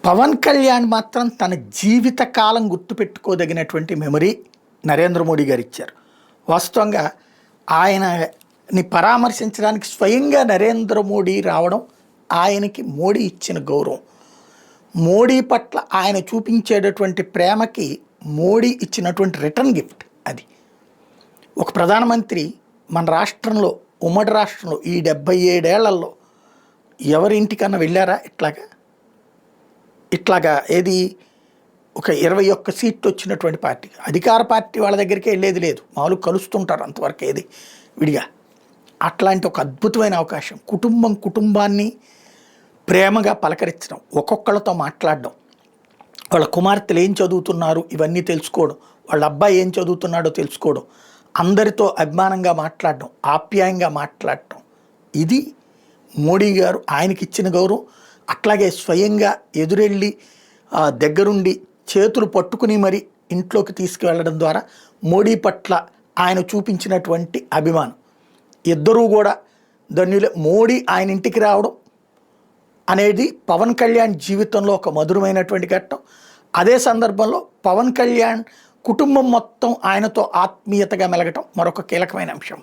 పవన్ కళ్యాణ్ మాత్రం తన జీవితకాలం గుర్తుపెట్టుకోదగినటువంటి మెమరీ నరేంద్ర మోడీ గారు ఇచ్చారు. వాస్తవంగా ఆయనని పరామర్శించడానికి స్వయంగా నరేంద్ర మోడీ రావడం ఆయనకి మోడీ ఇచ్చిన గౌరవం. మోడీ పట్ల ఆయన చూపించేటటువంటి ప్రేమకి మోడీ ఇచ్చినటువంటి రిటర్న్ గిఫ్ట్ అది. ఒక ప్రధానమంత్రి మన రాష్ట్రంలో, ఉమ్మడి రాష్ట్రంలో ఈ 77 ఏళ్లలో ఎవరింటికన్నా వెళ్ళారా ఇట్లాగా ఏది ఒక 21 సీట్లు వచ్చినటువంటి పార్టీ, అధికార పార్టీ వాళ్ళ దగ్గరికి వెళ్ళేది లేదు, మామూలు కలుస్తుంటారు అంతవరకు ఏది విడిగా. అట్లాంటి ఒక అద్భుతమైన అవకాశం, కుటుంబాన్ని ప్రేమగా పలకరించడం, ఒక్కొక్కళ్ళతో మాట్లాడడం, వాళ్ళ కుమార్తెలు ఏం చదువుతున్నారు ఇవన్నీ తెలుసుకోవడం, వాళ్ళ అబ్బాయి ఏం చదువుతున్నాడో తెలుసుకోవడం, అందరితో అభిమానంగా మాట్లాడడం, ఆప్యాయంగా మాట్లాడటం, ఇది మోడీ గారు ఆయనకి ఇచ్చిన గౌరవం. అట్లాగే స్వయంగా ఎదురెళ్ళి దగ్గరుండి చేతులు పట్టుకుని మరి ఇంట్లోకి తీసుకువెళ్ళడం ద్వారా మోడీ పట్ల ఆయన చూపించినటువంటి అభిమానం. ఇద్దరూ కూడా ధన్యులే. మోడీ ఆయన ఇంటికి రావడం అనేది పవన్ కళ్యాణ్ జీవితంలో ఒక మధురమైనటువంటి ఘట్టం. అదే సందర్భంలో పవన్ కళ్యాణ్ కుటుంబం మొత్తం ఆయనతో ఆత్మీయతగా మెలగటం మరొక కీలకమైన అంశం.